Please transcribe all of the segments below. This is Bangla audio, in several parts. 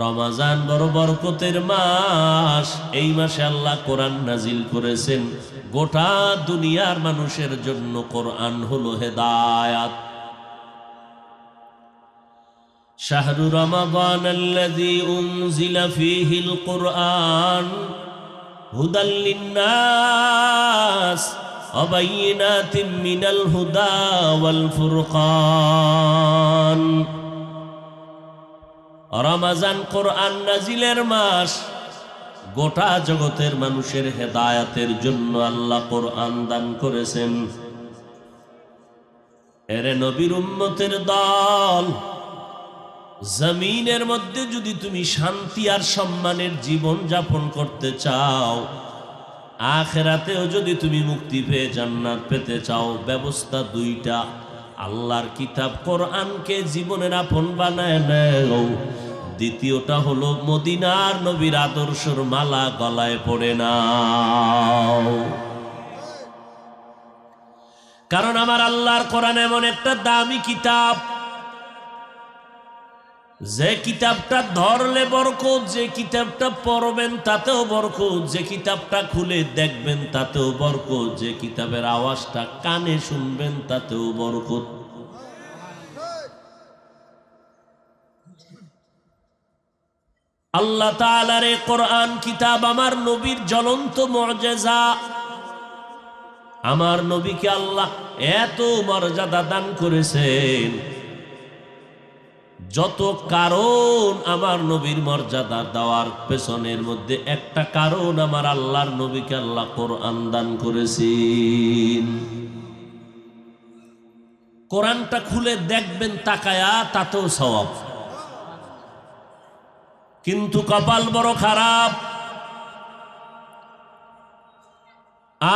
রমজান বড় বরকতের মাস। এই মাসে আল্লাহ কোরআন নাজিল করেছেন। গোটা দুনিয়ার মানুষের জন্য কোরআন হলো হেদায়াত। শাহরু রমাদানাল্লাযী উনজিলা ফীহিল কুরআন হুদাল লিন্নাস ওয়া বায়িনাতিম মিনাল হুদা ওয়াল ফুরকান। রমজান কোরআন নাজিলের মাস। গোটা জগতের মানুষের হেদায়াতের জন্য আল্লাহ কোরআন দান করেছেন। এরে নবীর উম্মতের দল, জমিনের মধ্যে যদি তুমি শান্তি আর সম্মানের জীবন যাপন করতে চাও, আখিরাতেও যদি তুমি মুক্তি পেয়ে জান্নাত পেতে চাও, ব্যবস্থা দুইটা। আল্লাহর কিতাব কোরআনকে জীবনের আপন বানায় নাও। দ্বিতীয়টা হলো মদিনার নবীর আদর্শের মালা গলায় পড়ে নাও। কারণ আমার আল্লাহর কোরআন এমন একটা দামি কিতাব, যে কিতাবটা ধরলে বরকত, যে কিতাবটা পড়বেন তাতেও বরকত, যে কিতাবটা খুলে দেখবেন তাতেও বরকত, যে কিতাবের আওয়াজটা কানে শুনবেন তাতেও বরকত। আল্লাহ তাআলার এই কোরআন কিতাব আমার নবীর জ্বলন্ত মুআজিজা। আমার নবীকে আল্লাহ এত মর্যাদা দান করেছেন। যত কারণ আমার নবীর মর্যাদা দেওয়ার পেছনের মধ্যে একটা কারণ, আমার আল্লাহর নবীকে আল্লাহ কোরআন দান করেছেন। কোরআনটা খুলে দেখবেন তাকায়া, তাতেও সওয়াব। কিন্তু কপাল বড় খারাপ।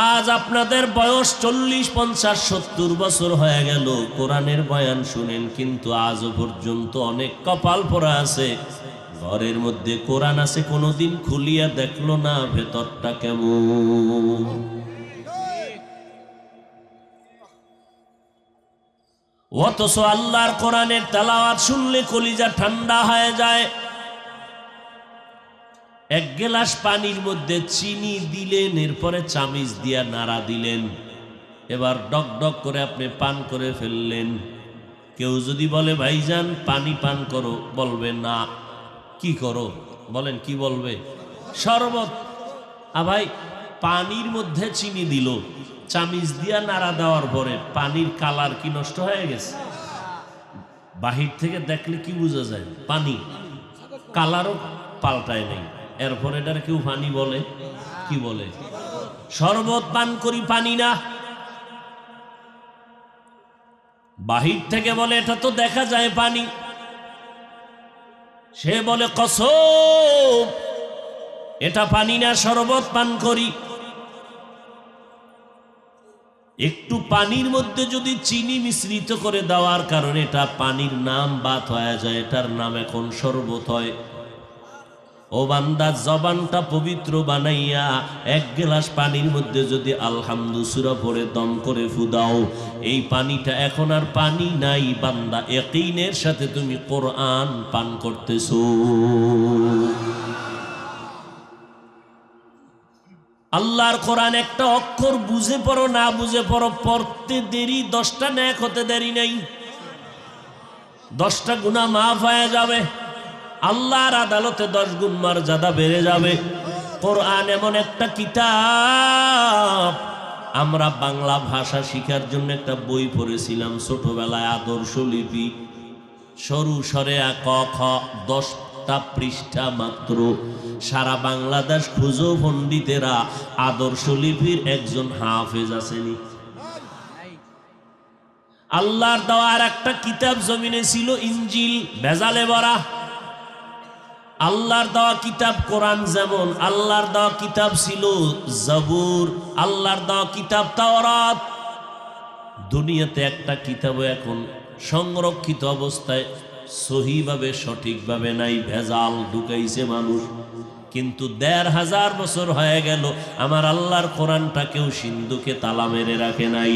আজ আপনাদের বয়স 40, 50, 70 বছর হয়ে গেল, কোরআনের বয়ান শুনেন, কিন্তু আজও পর্যন্ত অনেক কপাল পড়া আছে। ঘরের মধ্যে কোরআন আছে, কোনোদিন খুলিয়া দেখলো না ভেতরটা কেমন। অথচ আল্লাহর কোরআনের তেলাওয়াত শুনলে কলিজা ঠান্ডা হয়ে যায়। এক গ্লাস পানির মধ্যে চিনি দিলেন, এরপরে চামিচ দিয়া নাড়া দিলেন, এবার ডক ডক করে আপনি পান করে ফেললেন। কেউ যদি বলে ভাইজান পানি পান করো, বলবে না। কি করো বলেন? কি বলবে? শরবত। ভাই, পানির মধ্যে চিনি দিল, চামিচ দিয়া নাড়া দেওয়ার পরে পানির কালার কি নষ্ট হয়ে গেছে? বাহির থেকে দেখলে কি বোঝা যায়? পানি, কালারও পাল্টায় নেই। এরপর এটার কেউ পানি বলে? কি বলে? শরবত পান করি, পানি না। বাহির থেকে বলে এটা তো দেখা যায় পানি, সে বলে কসম এটা পানি না, শরবত পান করি। একটু পানির মধ্যে যদি চিনি মিশ্রিত করে দেওয়ার কারণে এটা পানির নাম বাদ হয়ে যায়, এটার নাম এখন শরবত হয়। ও বান্দা, জবানটা পবিত্র বানাইয়া এক গ্লাস পানির মধ্যে যদি আলহামদু সূরা পড়ে দম করে ফুদাও, এই পানিটা এখন আর পানি নাই বান্দা, ইয়াকিনের সাথে তুমি কোরআন পান করতেছো। আল্লাহর কোরআন একটা অক্ষর বুঝে পড়ো না বুঝে পড়ো, পড়তে দেরি 10টা নেক হতে দেরি নাই, 10টা গুনাহ মাফ হয়ে যাবে। আল্লাহর আদালতে 10 গুণ মর্যাদা বেড়ে যাবে। কোরআন এমন একটা কিতাব। আমরা বাংলা ভাষা শিখার জন্য একটা বই পড়েছিলাম ছোটবেলায়, আদর্শ লিপি, সরু সরে আ ক খ, 10টা পৃষ্ঠা মাত্র। সারা বাংলাদেশ খুঁজো পণ্ডিতেরা, আদর্শ লিপির একজন হাফেজ আসেনি। আল্লাহর দেওয়ার একটা কিতাব জমিনে ছিল, ইনজিল, ভেজালে ভরা। আল্লাহর দেওয়া কিতাব কোরআন যেমন, আল্লাহর দেওয়া কিতাব ছিল জবুর, আল্লাহর দেওয়া কিতাব তাওরাত। দুনিয়াতে একটা কিতাবও এখন সংরক্ষিত অবস্থায় সহিভাবে সঠিকভাবে নাই, ভেজাল ঢুকাইছে মানুষ। কিন্তু 1500 বছর হয়ে গেল আমার আল্লাহর কোরআনটা কেউ সিন্ধুকে তালা মেরে রাখে নাই।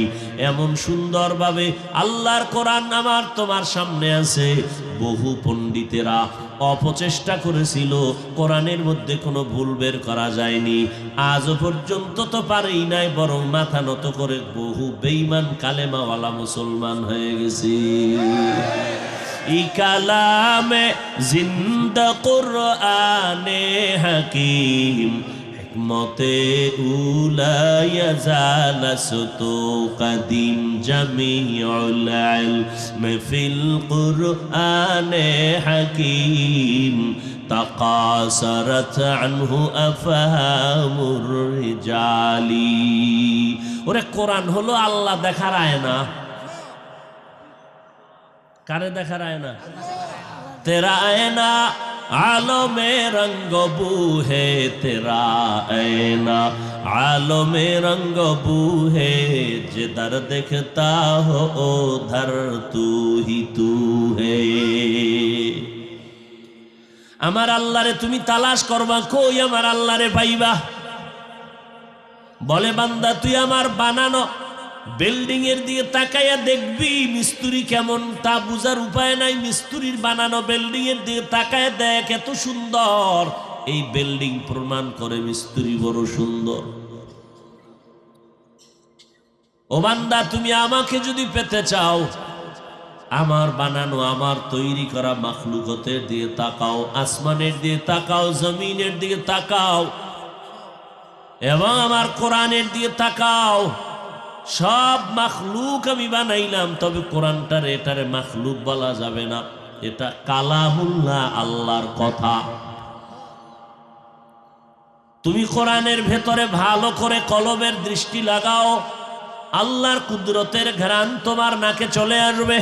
এমন সুন্দরভাবে আল্লাহর কোরআন আমার তোমার সামনে আছে। বহু পণ্ডিতেরা অপচেষ্টা করেছিল, কোরআনের মধ্যে কোনো ভুল বের করা যায়নি। আজও পর্যন্ত তো পারেই নাই, বরং মাথা নত করে বহু বেঈমান কালেমাওয়ালা মুসলমান হয়ে গেছে। ই কালামে জিন্দা কুরআনে হাকিম হিকমতে উলায়া জালাসতু কদিম জামিউল ইলম ফিল কুরআনে হাকিম তাকাসারাত আনহু আফহামুর রিজালি। ওরে কোরআন হলো আল্লাহ দেখার আয়না। কারে দেখার আয়না? তেরা আয়না आलो में रंग बू है तेरा ऐना, आलो में रंग बू है जिधर देखता हो उधर तू ही तू है। আমার আল্লাহরে তুমি তালাশ করবা, কই আমার আল্লাহরে পাইবা? বলে বান্দা তুই আমার বানানো বিল্ডিং এর দিকে তাকাইয়া দেখবি মিস্ত্রি কেমন, তা বুঝার উপায় নাই। মিস্ত্রির বানানো বিল্ডিং এর দিকে তাকায় দেখ এত সুন্দর, এই বিল্ডিং প্রমাণ করে মিস্ত্রি বড় সুন্দর। ও বান্দা তুমি আমাকে যদি পেতে চাও, আমার বানানো আমার তৈরি করা মাখলুকতের দিকে তাকাও, আসমানের দিকে তাকাও, জমিনের দিকে তাকাও, এবং আমার কোরআনের দিকে তাকাও। সব মাখলুক আমি বানাইলাম, তবে কোরআনটার এটারে মাখলুক বলা যাবে না, এটা কালামুল্লাহ, আল্লাহর কথা। তুমি কোরআনের ভেতরে ভালো করে কলবের দৃষ্টি লাগাও, আল্লাহর কুদরতের ঘ্রাণ তোমার নাকে চলে আসবে।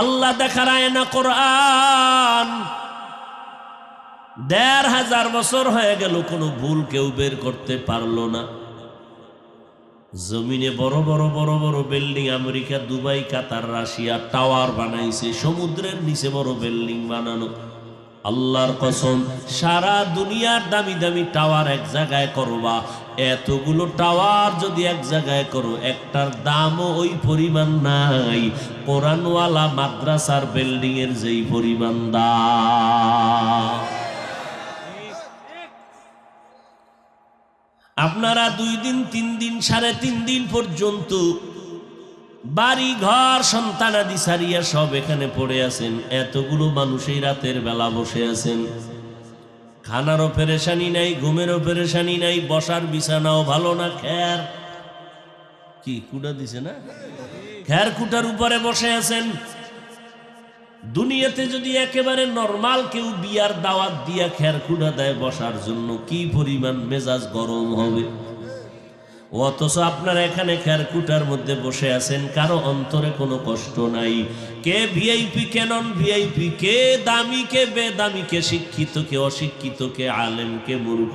আল্লাহ দেখার আয়না কোরআন। ১৫০০ বছর হয়ে গেল, কোনো ভুল কেউ বের করতে পারলো না। জমিনে বড় বড় বড় বড় বিল্ডিং, আমেরিকা, দুবাই, কাতার, রাশিয়া টাওয়ার বানাইছে, সমুদ্রের নিচে বড় বিল্ডিং বানানো। আল্লাহর কসম, সারা দুনিয়ার দামি দামি টাওয়ার এক জায়গায় করবা, এতগুলো টাওয়ার যদি এক জায়গায় করো, একটার দামও ওই পরিমাণ নাই কোরআনওয়ালা মাদ্রাসার বিল্ডিং এর যেই পরিমাণ দাম। আপনারা 2 দিন 3 দিন 3.5 দিন পর্যন্ত বাড়ি ঘর সন্তানাদি সারিয়া সব এখানে পড়ে আছেন, এতগুলো মানুষ এই রাতের বেলা বসে আছেন। খানারও পেরেশানি নাই, ঘুমেরও পেরেশানি নাই, বসার বিছানাও ভালো না, খ্যার কি কুটা দিছে না, খ্যার কুটার উপরে বসে আছেন। দুনিয়াতে যদি একেবারে নরমাল কেউ বিয়ার দাওয়াত দিয়া খেরকুড়া দেয় বসার জন্য, কি পরিমাণ মেজাজ গরম হবে। অথচ আপনারা এখানে খেরকুটার মধ্যে বসে আছেন, কারো অন্তরে কোনো কষ্ট নাই। কে ভিআইপি, কে নন ভিআইপি, কে দামি, কে বেদামি, কে শিক্ষিত, কে অশিক্ষিত, কে আলেম, কে মূর্খ,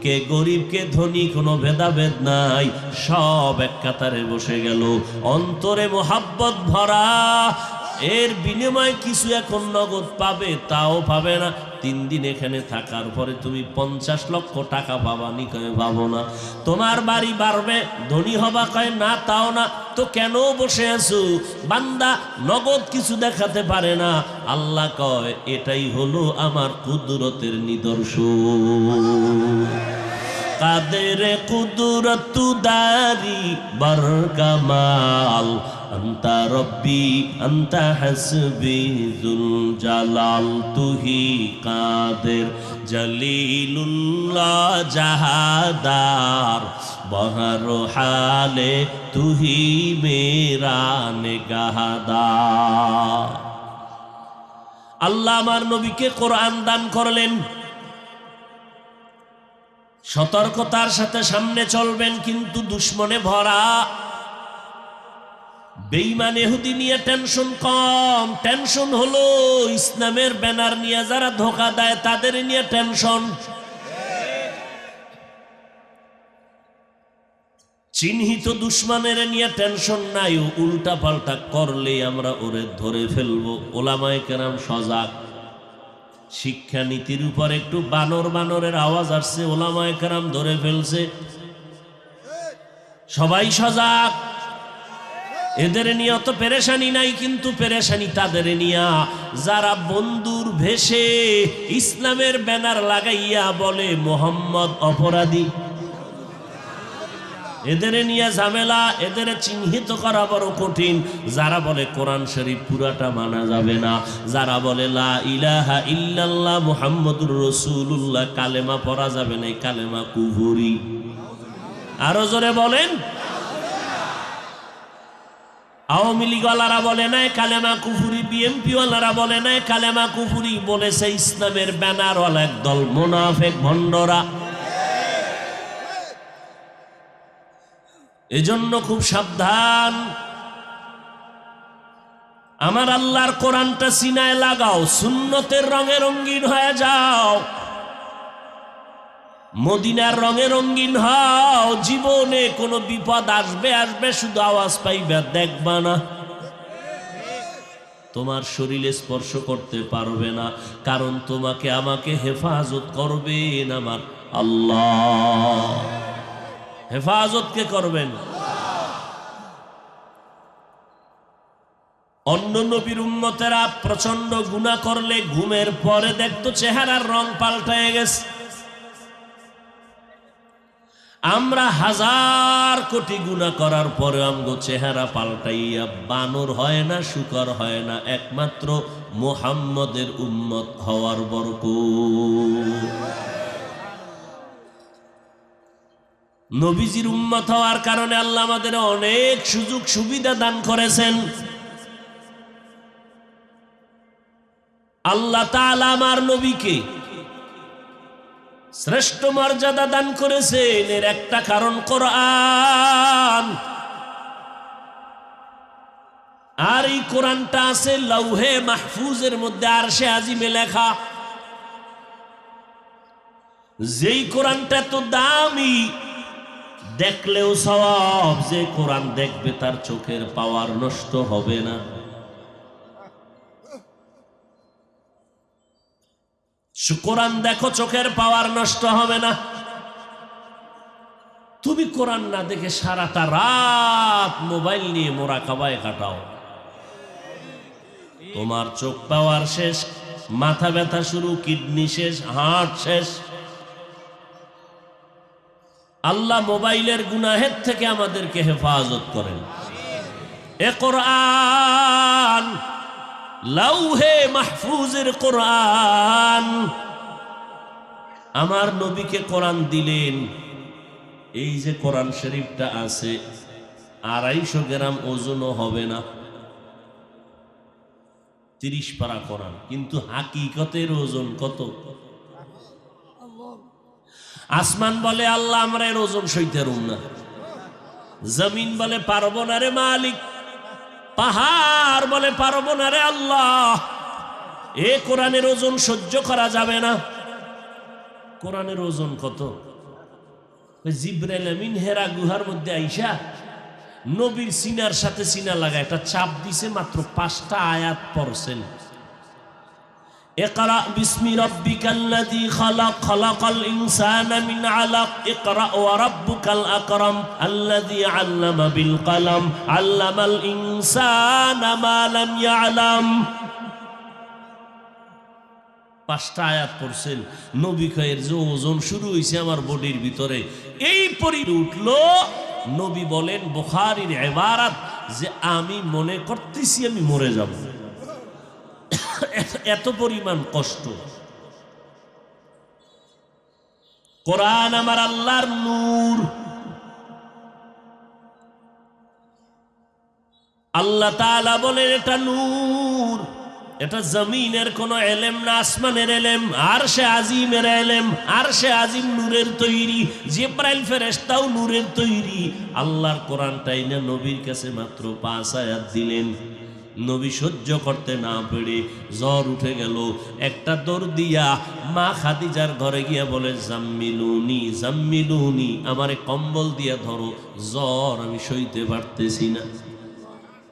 কে গরিব, কে ধনী, কোনো ভেদাভেদ নাই। সব এক কাতারে বসে গেল, অন্তরে মোহাব্বত ভরা। এর বিনিময়ে কিছু এখন নগদ পাবে, তাও পাবে না। 3 দিন এখানে থাকার পরে তুমি 50 লক্ষ টাকা পাবা নি, কয়ে পাবো না। তোমার বাড়ি বাড়বে, ধনী হবা, কয় না তাও না। তো কেন বসে আছো? বান্দা নগদ কিছু দেখাতে পারে না, আল্লাহ কয় এটাই হলো আমার কুদরতের নিদর্শন। কাদের কুদরত দারি বার কামাল, আন্তা রব্বি আন্তা হাসবি যুল জালাল, তুহি কাদের জলিলুল্লাহ জাহাদার, বহর হালে তুহি মেরা নিগাহদার। আল্লাহ আমার নবীকে কোরআন দান করলেন, সতর্কতার সাথে সামনে চলবেন, কিন্তু দুশ্মনে ভরা। বেঈমান ইহুদি নিয়ে টেনশন কম, টেনশন হলো ইসলামের ব্যানার নিয়ে যারা ধোঁকা দেয় তাদের নিয়ে টেনশন। চিহ্নিত দুশ্মনের নিয়ে টেনশন নাই, উল্টা পাল্টা করলে আমরা ওরে ধরে ফেলবো। ওলামায়ে কেরাম সজাগ। শিক্ষানীতির উপর একটু বানর বানরের আওয়াজ আসছে, ওলামায়ে কেরাম ধরে ফেলছে। সবাই সজাগ। এদের নিয়ে অত পেরেশানি নাই, কিন্তু পেরেশানি তাদের নিয়া যারা বন্ধুর ভেষে ইসলামের ব্যানার লাগাইয়া বলে মোহাম্মদ অপরাধী। এদের নিয়ে ঝামেলা, এদের চিহ্নিত করা বড় কঠিন। যারা বলে কোরআন শরীফ পুরাটা মানা যাবে না, যারা বলে লা ইলাহা ইল্লাল্লাহ মুহাম্মাদুর রাসূলুল্লাহ কালেমা পড়া যাবে না, কালেমা কুফরি। আরো জোরে বলেন। আওয়ামী লীগওয়ালারা বলে নাই কালেমা কুফুরি, বিএনপি ওয়ালারা বলে নাই কালেমা কুফুরি, বলেছে ইসলামের ব্যানারওয়ালা একদল মুনাফিক ভণ্ডরা। এজন্য খুব সাবধান। আমার আল্লাহর কোরআনটা সিনায় লাগাও, সুন্নতের রঙে রঙিন হয়ে যাও, মদিনার রঙে রঙিন হও। জীবনে কোনো বিপদ আসবে আসবে, শুধু আওয়াজ পাইবে, দেখবা না। তোমার শরীরে স্পর্শ করতে পারবে না, কারণ তোমাকে আমাকে হেফাজত করবেন আমার আল্লাহ। হেফাজত কে করবেন? অন্য নবীর উম্মতেরা প্রচন্ড গুনাহ করলে ঘুমের পরে দেখতো চেহারার রং পাল্টায় গেছে। আমরা হাজার কোটি গুনাহ করার পরে আমগো চেহারা পাল্টাইয়া বানর হয় না, শুকর হয় না, একমাত্র মুহাম্মদের উম্মত হওয়ার বরকত। নবীজির উম্মত হওয়ার কারণে আল্লাহ আমাদের অনেক সুযোগ সুবিধা দান করেছেন। আল্লাহ তাআলা আমার নবীকে শ্রেষ্ঠ মর্যাদা দান করেছেন, এর একটা কারণ কোরআন। আর এই কোরআনটা আছে লৌহে মাহফুজের মধ্যে, আরশে আজিমে লেখা। যেই কোরআনটা তো দামি, দেখলেও সওয়াব। যে কোরআন দেখবে তার চোখের পাওয়ার নষ্ট হবে না। কোরআন দেখো, চোখের পাওয়ার নষ্ট হবে না। তুমি কোরআন না দেখে সারাটা রাত মোবাইল নিয়ে মোরাকাবায় কাটাও, তোমার চোখ পাওয়ার শেষ, মাথা ব্যথা শুরু, কিডনি শেষ, হার্ট শেষ। আল্লাহ মোবাইলের গুনাহের থেকে আমাদেরকে হেফাজত করেন। এ কোরআন লৌহে মাহফুজের কোরআন। আমার নবীকে কোরআন দিলেন। এই যে কোরআন শরীফটা আছে, 250 গ্রাম ওজনও হবে না, 30 পারা কোরআন, কিন্তু হাকিকতের ওজন কত? আসমান বলে আল্লাহ আমরা এর ওজন সইতে পারব না, জমিন বলে পারবো না রে মালিক, পাহাড় বলে পারবো না রে আল্লাহ, এ কোরআনের ওজন সহ্য করা যাবে না। কোরআনের ওজন কত? জিবরাইল আমিন হেরা গুহার মধ্যে আইসা নবীর সিনার সাথে সিনা লাগা একটা চাপ দিছে, মাত্র 5টা আয়াত পড়ছেন। ইকরা বিসমি রাব্বিকাল্লাযী খালাক, খালাকাল ইনসানা মিন আলাক, ইকরা ওয়া রাব্বুকাল আকরাম আল্লাযী আল্লামা বিল কলম, আল্লামাল ইনসানা মা লাম ইয়ালাম। 5টা আয়াত পড়ছেন। নবী কয়ের যে ওজন শুরু হয়েছে আমার বডির ভিতরে, এই পরি উঠলো। নবী বলেন, বুখারীর ইবারত, যে আমি মনে করতেছি আমি মরে যাব, এত পরিমাণ কষ্ট। কোরআন আমার আল্লাহর নূর। আল্লাহ তাআলা বলেন এটা নূর, এটা জমিনের কোন এলেম না, আসমানের এলেম, আরশে আজিমের এলেম। আরশে আজিম নূরের তৈরি, জিবরাইল ফেরেশতাও নূরের তৈরি। আল্লাহর কোরআনটাই না নবীর কাছে মাত্র 5 আয়াত দিলেন। নবী সহ্য করতে না পেরে জ্বর উঠে গেল। একটা দৌড় দিয়া মা খাদিজার ঘরে গিয়া বলে, জাম্মিলুনি জাম্মিলুনি, আমারে কম্বল দিয়া ধরো, জ্বর আমি সইতে পারতেছি না।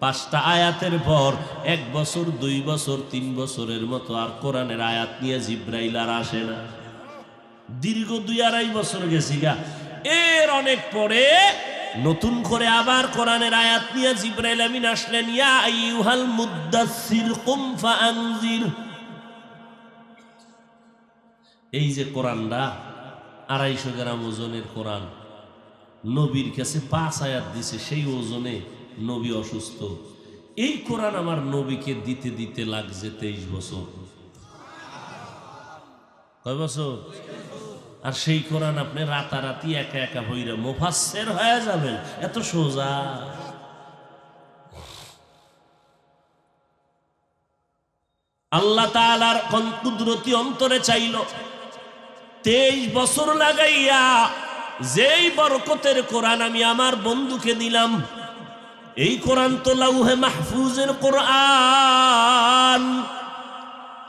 5টা আয়াতের পর 1 বছর, 2 বছর, 3 বছরের মতো আর কোরআনের আয়াত নিয়ে জিবরাইল আর আসে না। দীর্ঘ 2-2.5 বছর গেছি গা। এর অনেক পরে নতুন করে আবার কোরআনের আয়াত নিয়ে জিবরাইল আমিন আসলেন, ইয়া আইয়ুহাল মুদ্দাসসির কুম ফাআনজির। এই যে কোরআনটা 250 গ্রাম ওজনের কোরআন, নবীর কাছে 5 আয়াত দিছে, সেই ওজনে নবী অসুস্থ। এই কোরআন আমার নবীকে দিতে দিতে লাগছে 23 বছর। কয় বছর? আর সেই কোরআন আপনি রাতারাতি একা একা হইরা মুফাসসির হয়ে যাবেন, এত সোজা? আল্লাহ তাআলার কুদরতি অন্তরে চাইল 23 বছর লাগাইয়া যেই বরকতের কোরআন আমি আমার বন্ধুকে দিলাম, এই কোরআন তো লাউহে মাহফুজের কোরআন।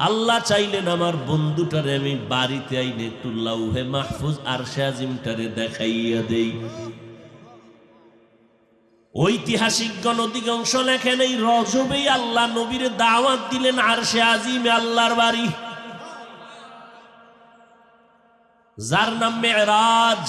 আল্লাহ চাইলেন আমার বন্ধুটারে আমি বাড়িতে আইনে একটু লাউহে মাহফুজ আরশে আজিমটারে দেখাইয়া দেই। ঐতিহাসিকগণ অধিকাংশ লেখেন এই রজবেই আল্লাহ নবীর দাওয়াত দিলেন আরশে আজিমে, আল্লাহর বাড়ি, যার নাম মেরাজ।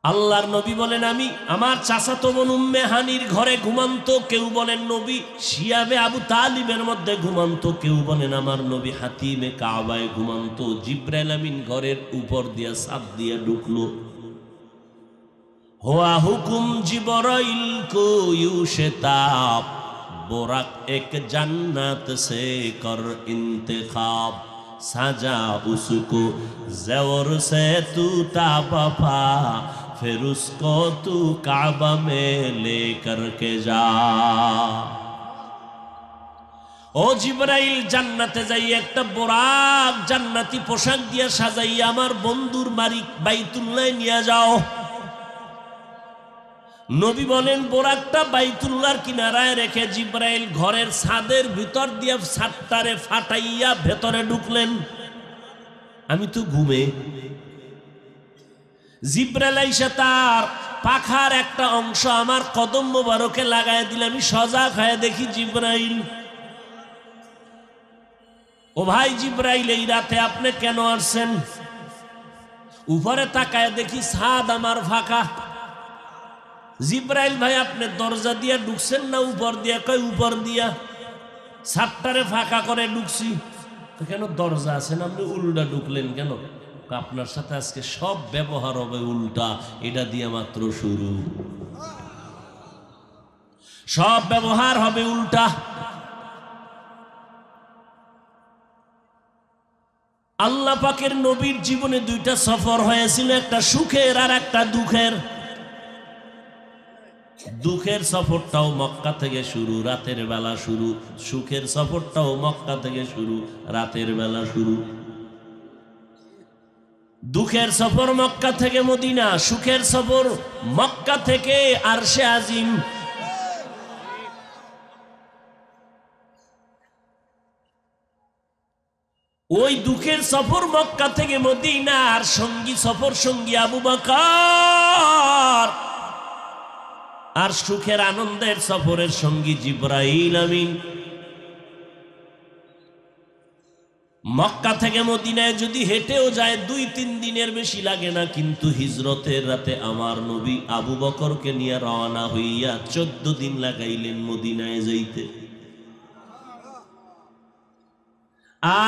আল্লাহর নবী বলেন আমি আমার চাচাতো বোন উম্মে হানির ঘরে ঘুমান্ত, কেউ বলেন নবী শিয়াবে আবু তালিবের মধ্যে ঘুমান্ত, কেউ বলেন আমার নবী হাতিমে কাবায় ঘুমান্ত। জিবরাইল আমিন ঘরের উপর দিয়া ছাদ দিয়া ঢুকলো। হুয়া হুকুম জিবরাইল কো ইউশতাব, बोरक एक जन्नत से कर इंतखाब, सजा उसको ज़ेवर से तू ताबफा, फिर उसको तू काबा में लेकर के जा। ও জিবরাইল, জান্নাতে যাই একটা বোরাক জান্নাতি পোশাক দিয়া সাজাইয়া আমার বন্ধুর বাড়ি বাইতুল্লাহ নিয়ে যাও। নবী বলেন বোরাকটা বাইতুল্লাহর কিনারায় রেখে জিবরাইল ঘরের ছাদের ভিতর দিয়ে ছাদটারে ফাটাইয়া ভেতরে ঢুকলেন। আমি তো ঘুমে। জিবরাইল আইসা তার পাখার একটা অংশ আমার কদম মোবারকে লাগায় দিলে আমি সজাগ হয়ে দেখি জিবরাইল। ও ভাই জিবরাইল, এই রাতে আপনি কেন আসছেন? উপরে তাকায় দেখি ছাদ আমার ফাঁকা। জিবরাইল ভাই, আপনি দরজা দিয়া ঢুকছেন না উপর দিয়া? কয় উপর দিয়া। ছাদটারে ফাঁকা করে ঢুকছি। তো কেন দরজা আছেন, আপনি উল্টা ঢুকলেন কেন? আপনার সাথে আজকে সব ব্যবহার হবে উল্টা, এটা দিয়ে মাত্র শুরু। সব ব্যবহার হবে উল্টা। আল্লাহ পাকের নবীর জীবনে দুইটা সফর হয়েছিল, একটা সুখের আর একটা দুঃখের। দুঃখের সফরটাও মক্কা থেকে শুরু, রাতের বেলা শুরু। সুখের সফরটাও মক্কা থেকে শুরু, রাতের বেলা শুরু। দুঃখের সফর মক্কা থেকে মদিনা, সুখের সফর মক্কা থেকে আরশে আজিম। ওই দুঃখের সফর মক্কা থেকে মদিনা, আর সঙ্গী সফর সঙ্গী আবু বকর, আর সুখের আনন্দের সফরের সঙ্গী জিবরাইল আমিন। মক্কা থেকে মদিনায় যদি হেঁটেও যায় 2-3 দিনের বেশি লাগে না, কিন্তু হিজরতের রাতে আমার নবী আবু বকরকে নিয়ে রওনা হইয়া 14 দিন লাগাইলেন মদিনায় যাইতে।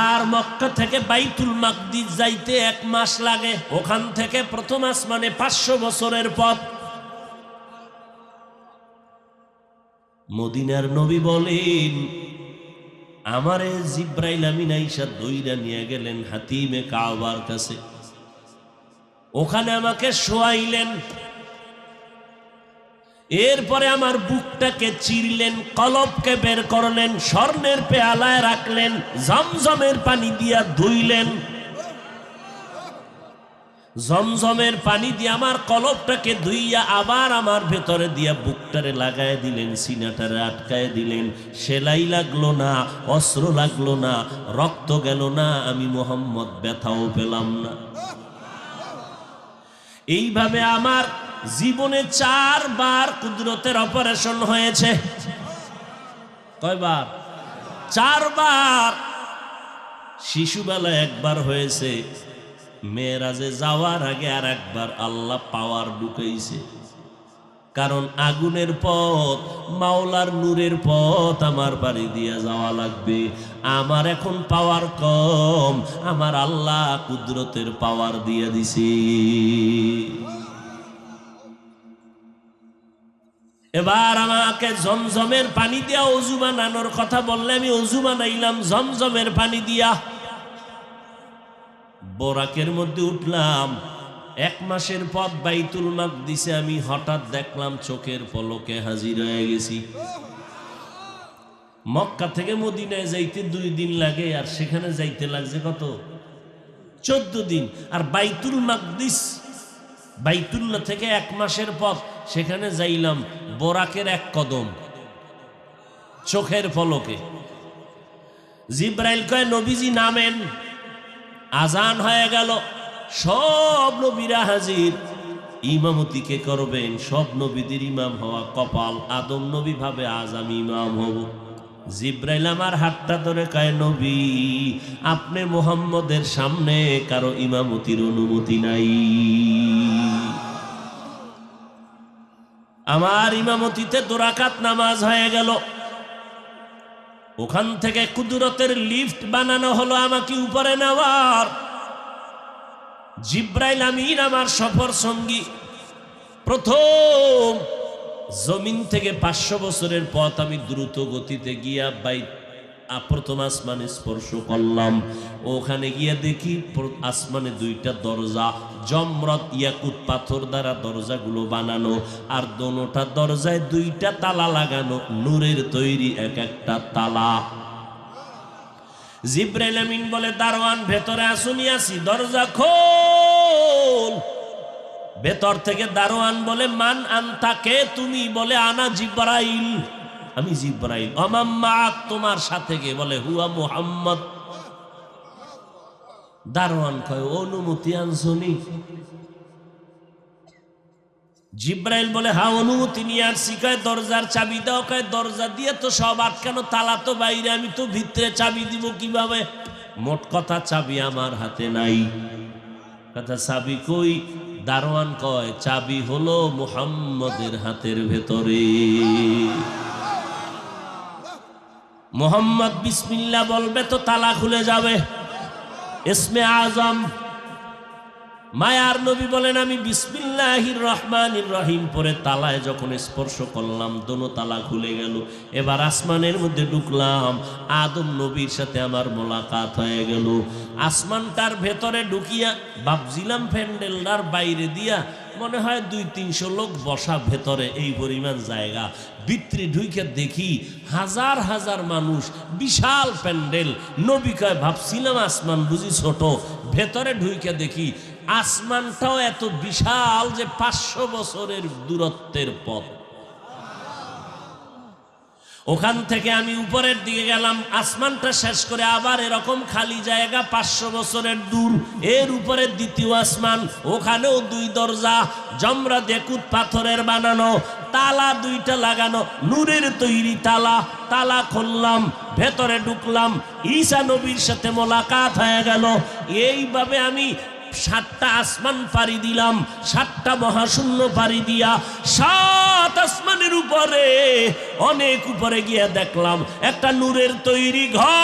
আর মক্কা থেকে বাইতুল মাকদিস যাইতে 1 মাস লাগে। ওখান থেকে প্রথম আসমানে 500 বছরের পথ। মদিনার নবী বলেন আমারে জিবরাইল আমিন আইসা দইরা নিয়ে গেলেন হাতিমে কাবার কাছে। ওখানে আমাকে শোয়াইলেন। এরপরে আমার বুকটাকে চিরলেন, কলবকে বের করলেন, স্বর্ণের পেয়ালায় রাখলেন, জমজমের পানি দিয়া ধুইলেন। জমজমের পানি দিয়ে আমার কলবটাকে ধুইয়া আবার আমার ভেতরে দিয়া বুকটারে লাগায় দিলেন, সিনাটারে আটকায় দিলেন। সেলাই লাগলো না, অস্ত্র লাগলো না, রক্ত গেল না, আমি মোহাম্মদ ব্যথাও পেলাম না। এইভাবে আমার জীবনে 4 বার কুদরতের অপারেশন হয়েছে। কয়বার? 4 বার। শিশুবেলায় 1 বার হয়েছে, মেরাজে যাওয়ার আগে আর একবার আল্লাহ পাওয়ার ঢুকাইছে, কারণ আগুনের পথ, মাওলার নূরের পথ আমার পাড়ি দিয়ে যাওয়া লাগবে। আমার এখন পাওয়ার কম, আমার আল্লাহ কুদরতের পাওয়ার দিয়ে দিছে। এবার আমাকে জমজমের পানি দিয়া অজু বানানোর কথা বললে আমি অজু বানাইলাম জমজমের পানি দিয়া। বোরাকের মধ্যে উঠলাম, 1 মাসের পথ বাইতুল মাকদিসে আমি হঠাৎ দেখলাম চোখের পলকে হাজির হয়ে গেছি। মক্কা থেকে মদিনায় যাইতে 2 দিন লাগে, আর সেখানে যাইতে লাগছে কত? 14 দিন। আর বাইতুল মাকদিস, বাইতুল্লাহ থেকে 1 মাসের পথ, সেখানে যাইলাম বোরাকের 1 কদম, চোখের পলকে। জিব্রাইল কয় নবীজি নামেন। আজান হয়ে গেল, সব নবীরা হাজির। ইমামতি কে করবেন? সব নবীদের ইমাম হওয়া কপাল। আদম নবী ভাবে আজ আমি ইমাম হব। জিব্রাইল আমার হাতটা ধরে কয় নবী, আপনি মুহাম্মদের সামনে কারো ইমামতির অনুমতি নাই। আমার ইমামতিতে 2 রাকাত নামাজ হয়ে গেল। ওখান থেকে কুদরতের লিফট বানানো হলো আমাকে উপরে নেওয়ার। জিব্রাইল আমিন আমার সফর সঙ্গী। প্রথম জমিন থেকে 500 বছরের পথ আমি দ্রুত গতিতে গিয়া প্রথম আসমানে স্পর্শ করলাম। ওখানে গিয়া দেখি আসমানে 2টা দরজা, জমরত ইয়াকুত পাথর দ্বারা দরজাগুলো বানানো, আর দোনোটা দরজায় 2টা তালা লাগানো, নূরের তৈরি এক একটা তালা। জিব্রাইল আমিন বলে দারওয়ান ভেতরে আসুনি, আসি, দরজা খোল। ভেতর থেকে দারওয়ান বলে মান আনতা, কে তুমি? বলে আনা জিব্রাইল, আমি জিব্রাইল। অমাম্মা, তোমার সাথে কে? বলে হুয়া মুহাম্মদ। দারওয়ান কয় অনুমতি আনছনি? জিব্রাইল বলে হ্যাঁ অনুমতি নিয়ে আসছি। কয় দরজার চাবি দাও। কয় দরজা দিয়ে তো সব আটকানো, তালা তো বাইরে, আমি তো ভিতরে, চাবি দিব কিভাবে? মোট কথা চাবি আমার হাতে নাই। কথা চাবি কই? দারওয়ান কয় চাবি হলো মুহাম্মদের হাতের ভেতরে। মুহাম্মদ বিসমিল্লাহ বলবে তো তালা খুলে যাবে। ইসমে আজম, মায়ার নবী বলেন আমি বিসমিল্লাহির রহমানির রহিম পরে তালায় যখন স্পর্শ করলাম, দোনো তালা খুলে গেল। এবার আসমানের মধ্যে ঢুকলাম, আদম নবীর সাথে আমার মোলাকাত হয়ে গেল। আসমানটার ভেতরে ঢুকিয়া ভাবছিলাম প্যান্ডেলটার বাইরে দিয়া মনে হয় 200-300 লোক বসা, ভেতরে এই পরিমাণ জায়গা। ভিতরে ঢুকে দেখি হাজার হাজার মানুষ, বিশাল প্যান্ডেল। নবী কয় ভাবছিলাম আসমান বুঝি ছোট, ভেতরে ঢুকে দেখি আসমানটাও এত বিশাল যে 500 বছরের দূরত্বের পথ। ওখান থেকে আমি উপরের দিকে গেলাম, আসমানটা শেষ করে আবার এরকম খালি জায়গা 500 বছরের দূর। এর উপরে দ্বিতীয় আসমান, ওখানেও 2 দরজা, জমরা দেকুত পাথরের বানানো, তালা 2টা লাগানো, নূরের তৈরি তালা। তালা খুললাম, ভেতরে ঢুকলাম, ঈসা নবীর সাথে মোলাকাত হয়ে গেল। এইভাবে আমি 7টা আসমান পাড়ি দিলাম, 7টা মহাশূন্য পাড়ি দিয়া 7 আসমানের উপরে, অনেক উপরে গিয়ে দেখলাম একটা নূরের তৈরি ঘর,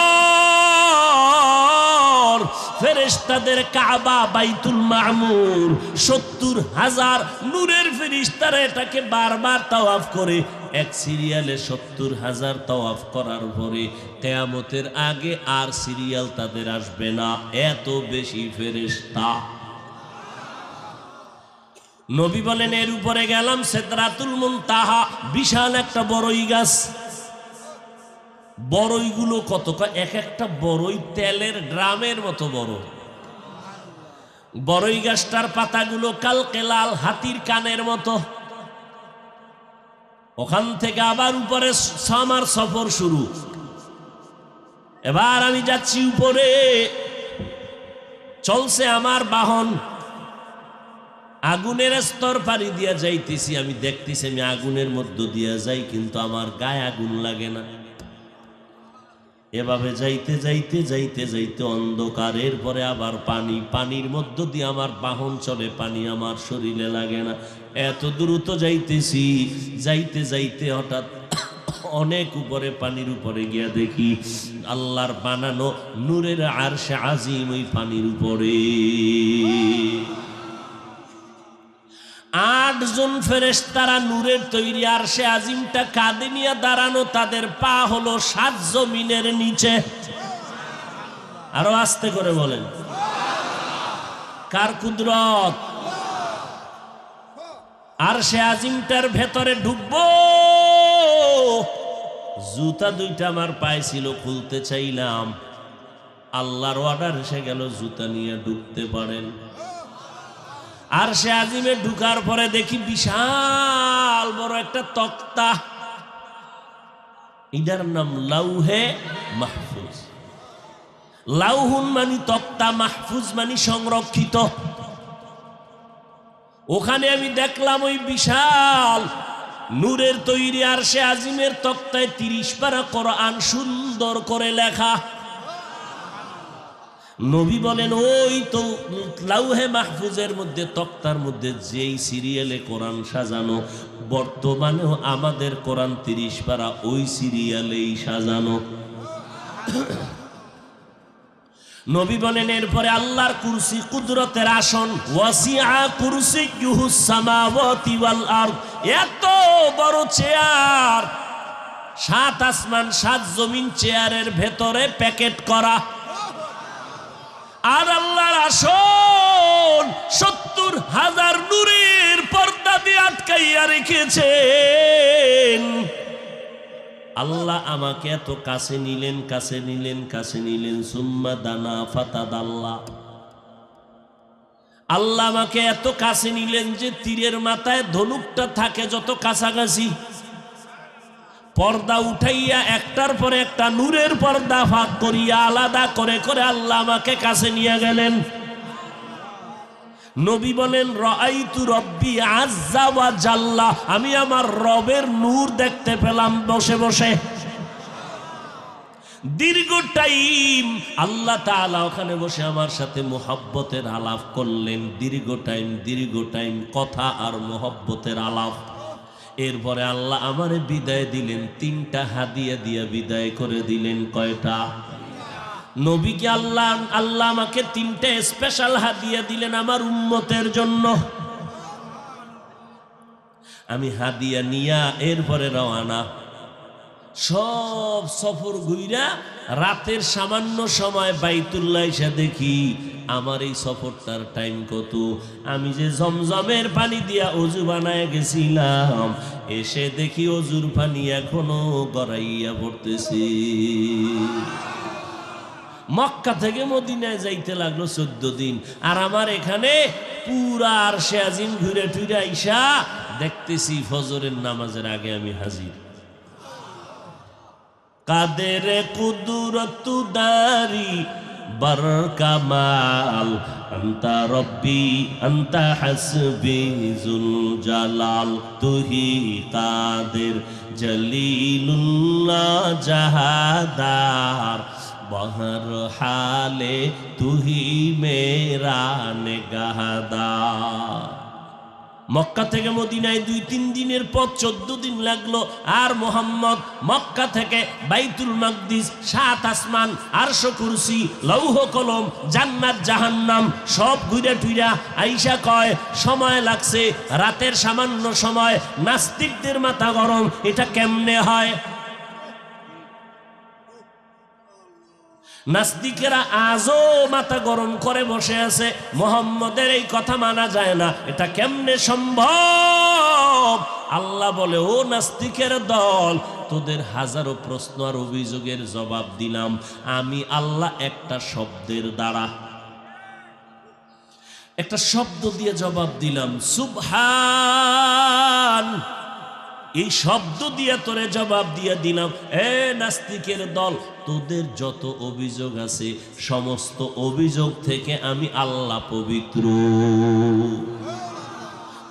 ফেরেশতাদের কাবা, বাইতুল মামুর। 70,000 নূরের ফেরেশতারা এটাকে বারবার তাওয়াফ করে। এক সিরিয়ালে 70,000 তাওয়াফ করার পরে কিয়ামতের আগে আর সিরিয়াল তাদের আসবে না, এত বেশি ফেরেশতা। নবী বলেন এর উপরে গেলাম সিদরাতুল মুনতাহা, বিশাল একটা বড়ই গাছ। বড়ইগুলো কত? এক একটা বড়ই তেলের ড্রামের মতো বড়। বড়ই গাছটার পাতাগুলো কালকে লাল, হাতির কানের মতো। ওখান থেকে আবার উপরে আমার সফর শুরু। এবার আমি যাচ্ছি উপরে, চলছে আমার বাহন। আগুনের স্তর পাড়ি দিয়া যাইতেছি, আমি দেখতেছি আমি আগুনের মধ্য দিয়া যাই, কিন্তু আমার গায়ে আগুন লাগে না। এভাবে যাইতে যাইতে যাইতে যাইতে অন্ধকারের পরে আবার পানি, পানির মধ্য দিয়ে আমার বাহন চলে, পানি আমার শরীরে লাগে না। এত দ্রুত যাইতেছি, যাইতে যাইতে হঠাৎ অনেক উপরে, পানির উপরে গিয়া দেখি আল্লাহর বানানো নূরের আরশে আজিম ওই পানির উপরে। 8 জন ফেরেশতারা নূরের তৈরি আরশে আজিমটা কাঁধে নিয়ে দাঁড়ানো, তাদের পা হলো 7 জমিনের নিচে। আরো আস্তে করে বলেন, কার কুদরত? আরশে আজিমটার ভেতরে ঢুকবো, জুতা 2টা আমার পায়ে ছিল, খুলতে চাইলাম, আল্লাহর অর্ডার এসে গেল জুতা নিয়ে ঢুকতে পারেন। আরশে আজিমে ঢুকার পরে দেখি বিশাল বড় একটা তক্তা, এটার নাম লাউহে মাহফুজ। লাউহুন মানে তক্তা, মাহফুজ মানে সংরক্ষিত। ওখানে আমি দেখলাম ওই বিশাল নূরের তৈরি আরশে আজিমের তক্তায় 30 পারা কোরআন সুন্দর করে লেখা। নবী বলেন, ওই তো লাউহে মাহফুজের মধ্যে, তক্তার মধ্যে যেই সিরিয়ালে কোরআন সাজানো, বর্তমানেও আমাদের কোরআন 30 পারা ওই সিরিয়ালেই সাজানো। নবী বলেন, এরপরে আল্লাহর কুরসি, কুদরতের আসন, ওয়াসিআ কুরসিয়ুহুস সামাওয়াতি ওয়াল আরদ, এত বড় চেয়ার, 7 আসমান 7 জমিন চেয়ারের ভেতরে প্যাকেট করা। আর আল্লাহর আসন 70,000 নূরের পর্দা দিয়ে আটকাইয়া রেখেছেন। আল্লাহ আমাকে এত কাছে নিলেন, কাছে নিলেন, কাছে নিলেন। সুম্মা দানা ফাতাদাল্লাহ, আল্লাহ আমাকে এত কাছে নিলেন যে তীরের মাথায় ধনুকটা থাকে যত কাছাকাছি, পর্দা উঠাইয়া একটার পরে একটা নূরের পর্দা ফাঁক করিয়া আলাদা করে করে আল্লাহ আমাকে কাছে নিয়ে গেলেন। নবী বলেন, রাআইতু রব্বি আযজা ওয়া জাল্লা, আমি আমার রবের নূর দেখতে পেলাম বসে বসে। দীর্ঘ টাইম আল্লাহ তাআলা ওখানে বসে আমার সাথে মুহাব্বতের আলাপ করলেন। দীর্ঘ টাইম কথা আর মুহাব্বতের আলাপ। এরপরে আল্লাহ আমারে বিদায় দিলেন, 3টা হাদিয়া দিয়া বিদায় করে দিলেন। কয়টা? নবীকে আল্লাহ আমাকে 3টা স্পেশাল হাদিয়া দিলেন আমার উম্মতের জন্য। আমি হাদিয়া নিয়া এরপরে রওয়ানা। সব সফর ঘুইরা রাতের সামান্য সময় বাইতুল্লাহ এসে দেখি আমার এই সফরটার টাইম কত। আমি যে জমজমের পানি দিয়া অজু বানায় গেছিলাম, এসে দেখি অজুর পানি এখনো গড়াইয়া পড়তেছি। মক্কা থেকে মদিনায় যাইতে লাগলো 14 দিন, আর আমার এখানে পুরা আরশে আজিম ঘুরে টুরে আইসা দেখতেছি ফজরের নামাজের আগে আমি হাজির। কাদের কুদরত দারি बर कमाल अंता रब्बी अंता हसबी जुल जलाल तू ही कादिर जलीलुल्लाह जहादार बहर हाले तू ही मेरा निगाहदार। মক্কা থেকে মদিনায় 2-3 দিনের পথ, 14 দিন লাগলো। আর মোহাম্মদ মক্কা থেকে বাইতুল মাকদিস, 7 আসমান, আরশ, কুরসি, লৌহ কলম, জান্নাত জাহান্নাম সব ঘুরে টুইরা আইসা কয় সময় লাগছে রাতের সামান্য সময়। নাস্তিকদের মাথা গরম, এটা কেমনে হয়? নাস্তিকেরা আজও মাথা গরম করে বসে আছে, মুহাম্মদের এই কথা মানা যায় না, এটা কেমনে সম্ভব? আল্লাহ বলে, ও নাস্তিকের দল, তোদের হাজারো প্রশ্ন আর অভিযোগের জবাব দিলাম আমি আল্লাহ একটা শব্দের দ্বারা, একটা শব্দ দিয়ে জবাব দিলাম, সুবহান। এই শব্দ দিয়ে তোরে জবাব দিয়ে দিলাম, এ নাস্তিকের দল, তোদের যত অভিযোগ আছে সমস্ত অভিযোগ থেকে আমি আল্লাহ পবিত্র।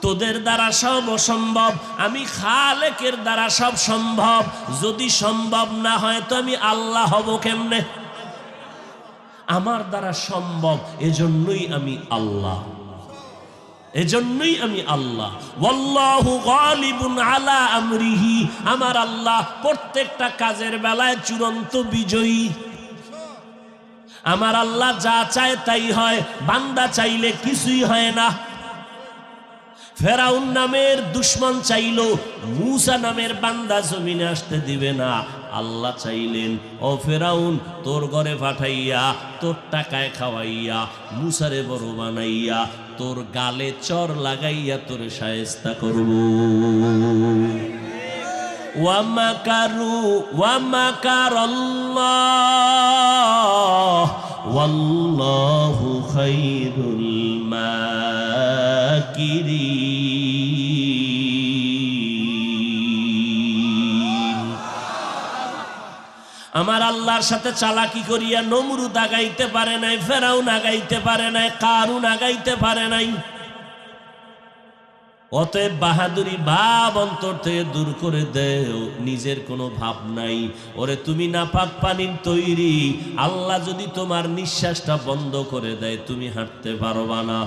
তোদের দ্বারা সব অসম্ভব, আমি খালেকের দ্বারা সব সম্ভব। যদি সম্ভব না হয় তো আমি আল্লাহ হব কেমনে? আমার দ্বারা সম্ভব, এজন্যই আমি আল্লাহ, এজন্যই আমি আল্লাহ। ওয়াল্লাহু গালিবুন আলা আমরিহি, আমার আল্লাহ প্রত্যেকটা কাজের বেলায় চূড়ান্ত বিজয়ী। আমার আল্লাহ যা চায় তাই হয়, বান্দা চাইলে কিছুই হয় না। ফেরাউন নামের দুশমন চাইল মূসা নামের বান্দা জমিনে আসতে দিবে না। আল্লাহ চাইলেন, ও ফেরাউন, তোর ঘরে পাঠাইয়া, তোর টাকায় খাওয়াইয়া, মূসারে বড় বানাইয়া, তোর গালে চর লাগাইয়া তোর শায়েস্তা করব। ওয়ামাকারু ওয়ামাকারাল্লাহ ওয়াল্লাহু খায়রুল মাকিরিন। আমার আল্লাহর সাথে চালাকি করিয়া নমরুদ আগাইতে পারে নাই, ফেরাউন আগাইতে পারে নাই, কারুন আগাইতে পারে নাই। অতএব বাহাদুরি ভাব অন্তর থেকে দূর করে দেও, নিজের কোনো ভাব নাই। ওরে তুমি নাপাক পানির তৈরি, আল্লাহ যদি তোমার নিঃশ্বাসটা বন্ধ করে দেয় তুমি হাঁটতে পারবা না।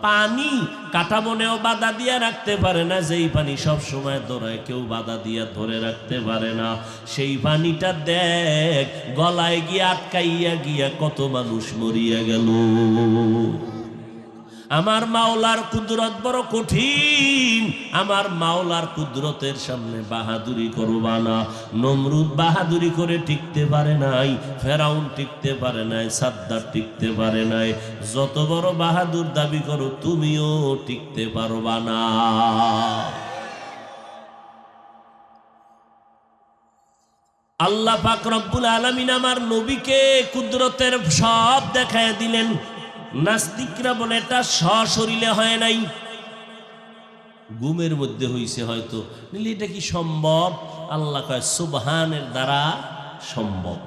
পানি কাটা মনেও বাধা দিয়া রাখতে পারে না, যেই পানি সব সময় দৌড়ায় কেউ বাধা দিয়া ধরে রাখতে পারে না। সেই পানিটা দেখ গলায় গিয়া আটকাইয়া গিয়া কত মানুষ মরিয়া গেল। আমার মাওলার কুদরত বড় কঠিন, আমার মাওলার কুদরতের সামনে বাহাদুরি করবা না। নমরুদ বাহাদুরি করে টিকতে পারে নাই, ফেরাউন টিকতে পারে নাই, সাদ্দার টিকতে পারে নাই। যত বড় বাহাদুর দাবি করো তুমিও টিকতে পারবা না। আল্লাহ পাক রব্বুল আলামিন আমার নবীকে কুদরতের সব দেখায় দিলেন। নাস্তিকরা বলে এটা সশরীরে হয় নাই, ঘুমের মধ্যে হইছে হয়তো। নিলে এটা কি সম্ভব? আল্লাহ কয় সুবহানের দ্বারা সম্ভব।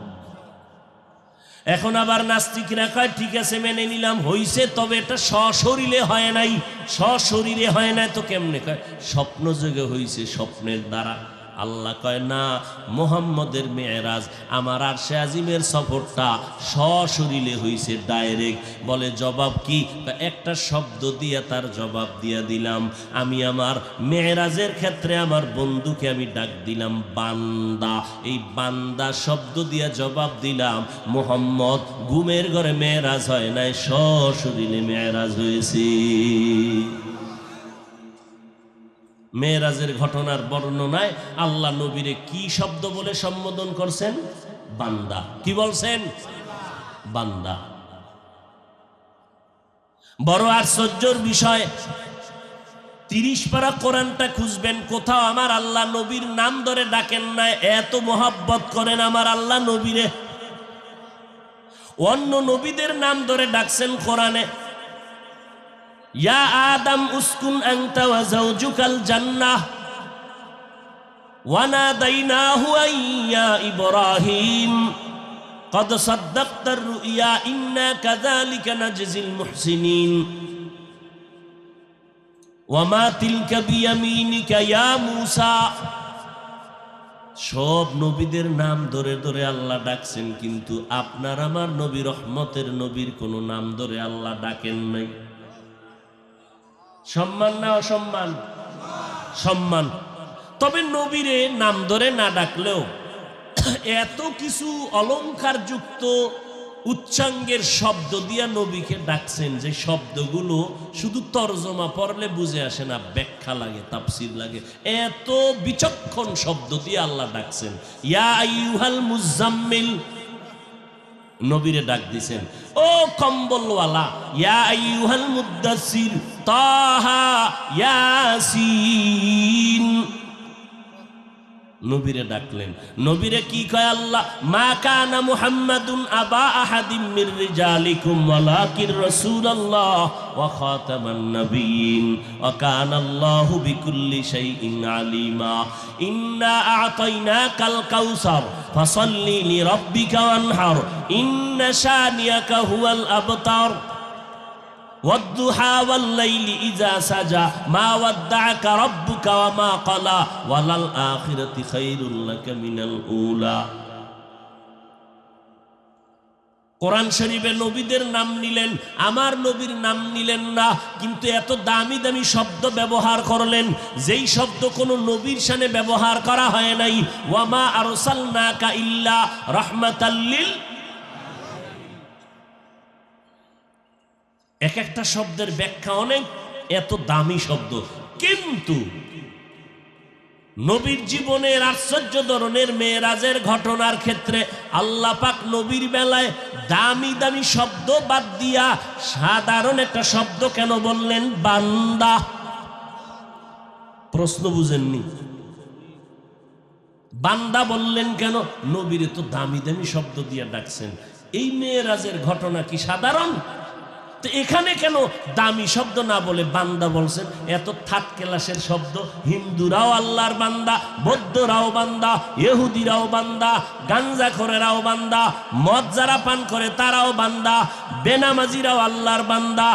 এখন আবার নাস্তিকরা কয় ঠিক আছে মেনে নিলাম হইছে, তবে এটা সশরীরে হয় নাই। সশরীরে হয় নাই তো কেমনে? কয় স্বপ্ন যোগে হইছে, স্বপ্নের দ্বারা। আল্লাহ কয় না, মুহাম্মদের মেরাজ আমার আরশে আজিমের সফরটা সশরীরে হইছে, ডাইরেক্ট। বলে জবাব কি? একটা শব্দ দিয়া তার জবাব দিয়া দিলাম। আমি আমার মেরাজের ক্ষেত্রে আমার বন্ধুকে আমি ডাক দিলাম বান্দা, এই বান্দা শব্দ দিয়া জবাব দিলাম। মুহাম্মদ ঘুমের ঘরে মেরাজ হয় নাই, সশরীরে মেরাজ হয়েছে। মেরাজের ঘটনার বর্ণনায় আল্লাহ নবীরে কি শব্দ বলে সম্বোধন করছেন? বান্দা। কি বলছেন? বান্দা। বড় আশ্চর্যের বিষয়, 30 পারা কোরআনটা খুঁজবেন, কোথাও আমার আল্লাহ নবীর নাম ধরে ডাকেন না। এত মোহাব্বত করেন আমার আল্লাহ নবীরে। অন্য নবীদের নাম ধরে ডাকছেন কোরআনে। ইয়া আদম উসকুন আনতা ওয়া যাওজুকাল জান্নাহ ওয়া নাদাইনাহু ইয়া ইব্রাহিম قد صدقت الرؤيا إنا كذلك نجزي المحسنين وما تلك بيمينك يا موسى। সব নবীদের নাম ধরে ধরে আল্লাহ ডাকছেন, কিন্তু আপনার আমার নবী রহমতের নবীর কোনো নাম ধরে আল্লাহ ডাকেন নাই। সম্মান না অসম্মান? সম্মান। তবে নবীরে নাম ধরে না ডাকলেও এত কিছু অলংকার যুক্ত উচ্চাঙ্গের শব্দ দিয়া নবীকে ডাকছেন, যে শব্দগুলো শুধু তরজমা পড়লে বুঝে আসে না, ব্যাখ্যা লাগে, তাফসীর লাগে। এত বিচক্ষণ শব্দ দিয়ে আল্লাহ ডাকছেন। ইয়া আইয়ুহাল মুজাম্মিল, নবীরে ডাক দিছেন ও কম্বলওয়ালা। ইয়া আইয়ুহাল মুদ্দাসসির, তাহা, ইয়াসিন, নবীরে ডাকলেন। নবীরে কি কয় আল্লাহ? মা কানা মুহাম্মাদুন আবা আহাদিম মির রিজালিকুম ওয়ালাকির রাসূলুল্লাহ ওয়া খাতামান নাবিয়্যিন ওয়া কানা আল্লাহু বিকুল্লি শাইইন আলিমা। ইন্না আ'তাইনাকাল কাউসার ফাসাল্লি লিরাব্বিকা ওয়ানহার ইন্না শানিয়াকা হুয়াল আবতার। ওয়াদ-দুহা ওয়াল-লাইলি ইযা সাজা মা ওয়াদ্দাআকা রাব্বুকা ওয়া মা ক্বালা ওয়ালাল আখিরাতু খায়রুল লাকা মিনাল উলা। কোরআন শরীফে নবীদের নাম নিলেন, আমার নবীর নাম নিলেন না, কিন্তু এত দামি দামি শব্দ ব্যবহার করলেন যেই শব্দ কোনো নবীর শানে ব্যবহার করা হয় নাই। ওয়া মা আরসালনাকা ইল্লা রাহমাতাল লিল। এক একটা শব্দের ব্যাখ্যা অনেক, এত দামি শব্দ, কিন্তু নবীর জীবনের আশ্চর্য ধরনের মেরাজের ঘটনার ক্ষেত্রে আল্লাহ পাক নবীর বেলায় দামি দামি শব্দ বাদ দিয়া সাধারণ একটা শব্দ কেন বললেন? বান্দা। প্রশ্ন বুঝেননি? বান্দা বললেন কেন? নবীরে তো দামি দামি শব্দ দিয়া ডাকছেন, এই মেরাজের ঘটনা কি সাধারণ? তো এখানে কেন দামি শব্দ না বলে বান্দা বলছেন? এত থার্ড ক্লাসের শব্দ। হিন্দুরাও আল্লাহর বান্দা, বৌদ্ধরাও বান্দা, ইহুদিরাও বান্দা, গাঞ্জাখোরেরাও বান্দা, মদ যারা পান করে তারাও বান্দা, বেনামাজিরাও আল্লাহর বান্দা,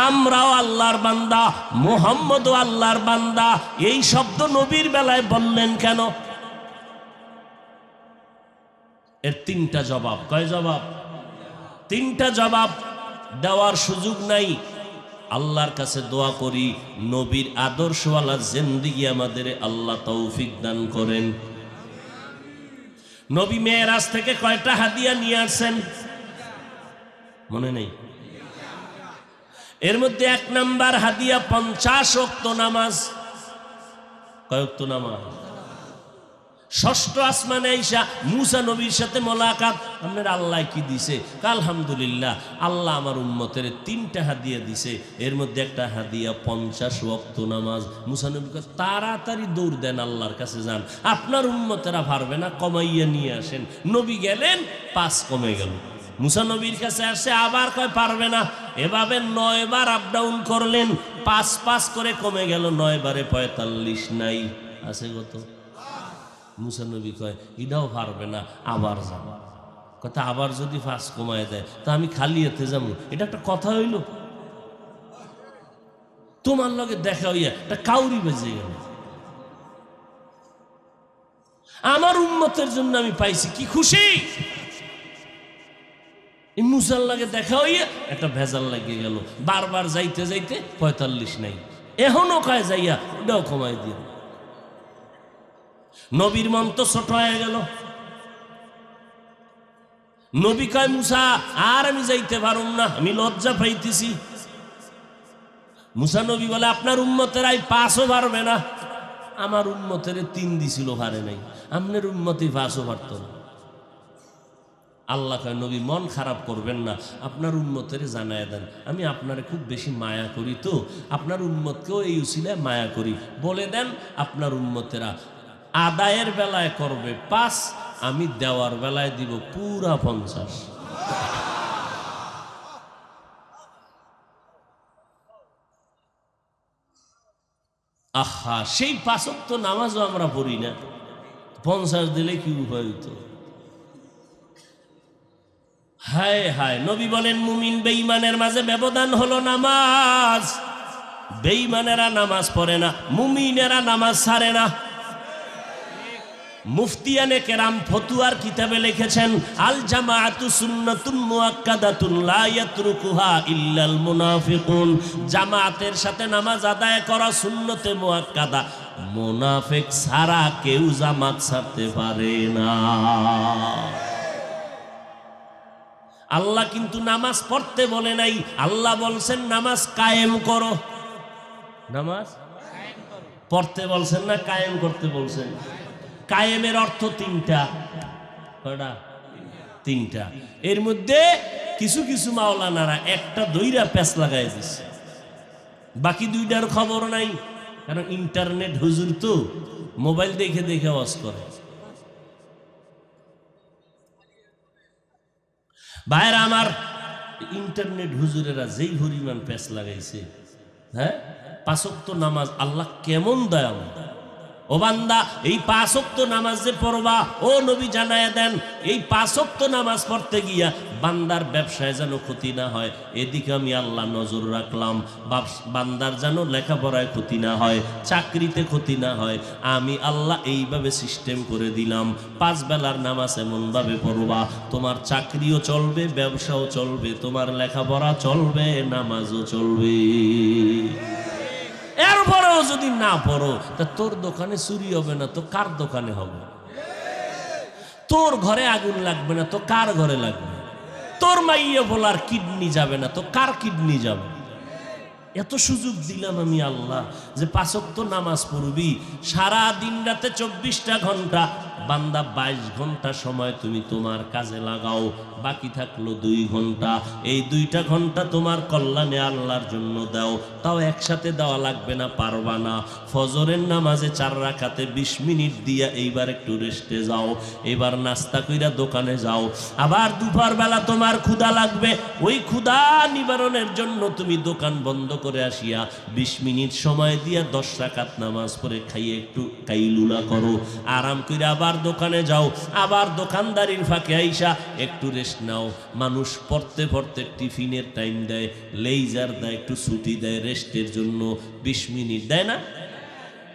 আমরাও আল্লাহর বান্দা, মুহাম্মদও আল্লাহর বান্দা। এই শব্দ নবীর বেলায় বললেন কেন? এর তিনটা জবাব। কয় জবাব? তিনটা জবাব দেওয়ার সুযোগ নাই। আল্লাহর কাছে দোয়া করি নবীর আদর্শওয়ালা জিন্দেগি আমাদের আল্লাহ তৌফিক দান করেন। নবী মেরাজ থেকে কয়টা হাদিয়া নিয়ে আসেন মনে নেই? এর মধ্যে 1 নাম্বার হাদিয়া 50 ওয়াক্ত নামাজ। কয় ওয়াক্ত নামাজ? ষষ্ঠ আসমানে আইসা মুসা নবীর সাথে মোলাকাত। আপনার আল্লাহ কি দিছে? আলহামদুলিল্লাহ, আল্লাহ আমার উম্মতের 3টা হাদিয়া দিছে, এর মধ্যে একটা হাদিয়া 50 ওয়াক্ত নামাজ। মুসা নবী তাড়াতাড়ি দৌড় দেন, আল্লাহর কাছে যান, আপনার উম্মতেরা পারবে না, কমাইয়া নিয়ে আসেন। নবী গেলেন, 5 কমে গেল। মুসা নবীর কাছে আসছে, আবার কয় পারবে না। এভাবে 9 বার আপ ডাউন করলেন, 5 করে কমে গেল। 9 বারে 45 নাই, আছে কত? মুসা নবী কয় এটাও পারবে না, আবার যাব। কথা আবার যদি 5 কমায় দেয় তা আমি খালি এতে যাবো? এটা একটা কথা হইল? তোমার লগে দেখা হইয়া একটা কাউরি বেজে গেল। আমার উম্মতের জন্য আমি পাইছি, কি খুশি! মুসার লাগে দেখা হইয়া একটা ভেজাল লাগিয়ে গেল। বারবার যাইতে যাইতে 45 নাই, এখনো কয় যাইয়া ওটাও কমাই দিয়ে। নবীর মন তো ছোট হয়ে গেল। নবী কয় মুসা আর আমি যাইতে পারুম না, আমি লজ্জা পাইতেছি। মুসা নবী বলে আপনার উম্মতেরাই 5ও পারবে না। আমার উম্মতের 3 দিছিল, পারে নাই। আপনার উম্মতই 5ও পারত না। আল্লাহ কয় নবী মন খারাপ করবেন না, আপনার উম্মতের জানায় দেন আমি আপনারে খুব বেশি মায়া করি, তো আপনার উম্মতকেও এই উসিলায় মায়া করি। বলে দেন আপনার উম্মতেরা আদায়ের বেলায় করবে 5, আমি দেওয়ার বেলায় দিব পুরা 50। আহা, সেই 5 ওয়াক্ত নামাজও আমরা পড়ি না, 50 দিলে কি উপায় হইতো? হায় হায়। নবী বলেন মুমিন বেঈমানের মাঝে ব্যবধান হলো নামাজ। বেঈমানেরা নামাজ পড়ে না, মুমিনেরা নামাজ ছাড়ে না। মুফতিয়ানে কেরাম ফতুয়ার কিতাবে লিখেছেন আল জামাআতু সুন্নাতুন মুআক্কাদাতুন লা ইয়াতরুকুহা ইল্লাল মুনাফিকুন। জামাতের সাথে নামাজ আদায় করা সুন্নতে মুআক্কাদা, মুনাফিক ছাড়া কেউ জামাত ছাড়তে পারে না। আল্লাহ কিন্তু নামাজ পড়তে বলে নাই, আল্লাহ বলছেন নামাজ কায়েম করো। নামাজ পড়তে বলছেন না, কায়েম করতে বলছেন। কায়েমের অর্থ 3টা। কয়টা? 3টা। এর মধ্যে কিছু কিছু মাওলানারা একটা দইরা প্যাচ লাগাই দিচ্ছে, বাকি 2টার খবর নাই। কারণ ইন্টারনেট হুজুর তো মোবাইল দেখে দেখে ওয়াজ করে। ভাইরা আমার, ইন্টারনেট হুজুরেরা যেই পরিমাণ প্যাচ লাগাইছে, হ্যাঁ, 5 ওয়াক্ত নামাজ আল্লাহ কেমন দয়াময়। ও বান্দা, এই 5 ওয়াক্ত নামাজ যে পড়বা, ও নবী জানায়া দেন, এই 5 ওয়াক্ত নামাজ পড়তে গিয়া বান্দার ব্যবসায় যেন ক্ষতি না হয়, এদিকে আমি আল্লাহ নজর রাখলাম। বান্দার যেন লেখাপড়ায় ক্ষতি না হয়, চাকরিতে ক্ষতি না হয়, আমি আল্লাহ এইভাবে সিস্টেম করে দিলাম। 5 বেলার নামাজ এমনভাবে পড়বা, তোমার চাকরিও চলবে, ব্যবসাও চলবে, তোমার লেখাপড়া চলবে, নামাজও চলবে। এরপরেও যদি না পড়ো, তা তোর দোকানে চুরি হবে না তো কার দোকানে হবে? তোর ঘরে আগুন লাগবে না তো কার ঘরে লাগবে? তোর মাইয়া বলার কিডনি যাবে না তো কার কিডনি যাবে? এত সুযোগ দিলাম আমি আল্লাহ যে 5 ওয়াক্ত নামাজ পড়বি, সারা দিন রাতে 24টা ঘন্টা, বান্দা 22 ঘন্টা সময় তুমি তোমার কাজে লাগাও, বাকি থাকলো 2 ঘন্টা। এই 2টা ঘন্টা তোমার কল্যাণে আল্লাহর জন্য দাও। তাও একসাথে দেওয়া লাগবে না, পারবা না। ফজরের নামাজে 4 রাকাতে 20 মিনিট দিয়া এইবার একটু রেস্টে যাও, এবার নাস্তা কইরা দোকানে যাও। আবার দুপুর বেলা তোমার ক্ষুধা লাগবে, ওই ক্ষুধা নিবারণের জন্য তুমি দোকান বন্ধ করে আসিয়া 20 মিনিট সময় দিয়া 10 রাকাত নামাজ পড়ে খাইয়ে একটু কাইলুলা করো, আরাম করে আবার দোকানে যাও। আবার দোকানদারির ফাঁকে আইসা একটু রেস্ট নাও। মানুষ পড়তে পড়তে টিফিনের টাইম দেয়, লেইজার দেয়, একটু ছুটি দেয় রেস্টের জন্য, 20 মিনিট দেয় না?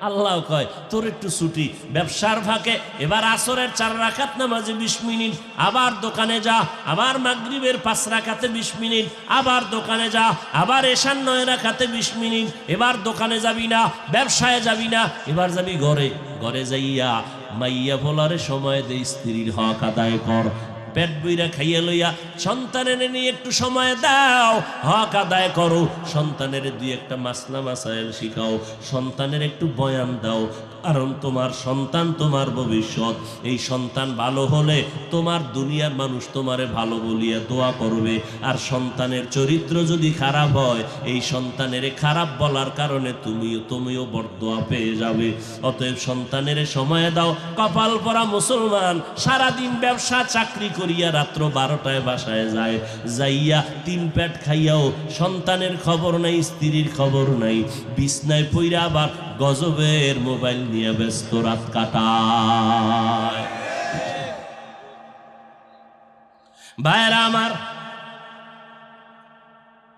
আল্লাহ কয় তোর একটু ছুটি। ব্যবসার ফাঁকে এবার আসরের 4 রাকাত নামাজে 20 মিনিট, আবার দোকানে যা। আবার মাগরিবের 5 রাকাতে 20 মিনিট, আবার দোকানে যা। আবার এশার 9 রাকাতে 20 মিনিট, এবার দোকানে যাবি না, ব্যবসায় যাবি না, এবার যাবি ঘরে। ঘরে যাইয়া মাইয়া ভোলারে সময় দে, স্ত্রীর হক আদায় কর। পেট বইরা খাইয়া লইয়া সন্তানের নিয়ে একটু সময় দাও, হক আদায় করো। সন্তানের 2-একটা মাসলা মাসাইল শিখাও, সন্তানের একটু বয়ান দাও, কারণ তোমার সন্তান তোমার ভবিষ্যৎ। এই সন্তান ভালো হলে তোমার দুনিয়ার মানুষ তোমারে ভালো বলিয়া দোয়া করবে, আর সন্তানের চরিত্র যদি খারাপ হয়, এই সন্তানের খারাপ বলার কারণে তুমিও বরদোয়া পেয়ে যাবে। অতএব সন্তানের সময় দাও। কপাল পরা মুসলমান সারাদিন ব্যবসা চাকরি করিয়া রাত্র 12টায় বাসায় যায়, যাইয়া 3 পেট খাইয়াও সন্তানের খবর নাই, স্ত্রীর খবর নাই, বিছনায় পইরা আবার গজবের মোবাইল নিয়ে ব্যস্ত রাত কাটায়। ভাইরা আমার,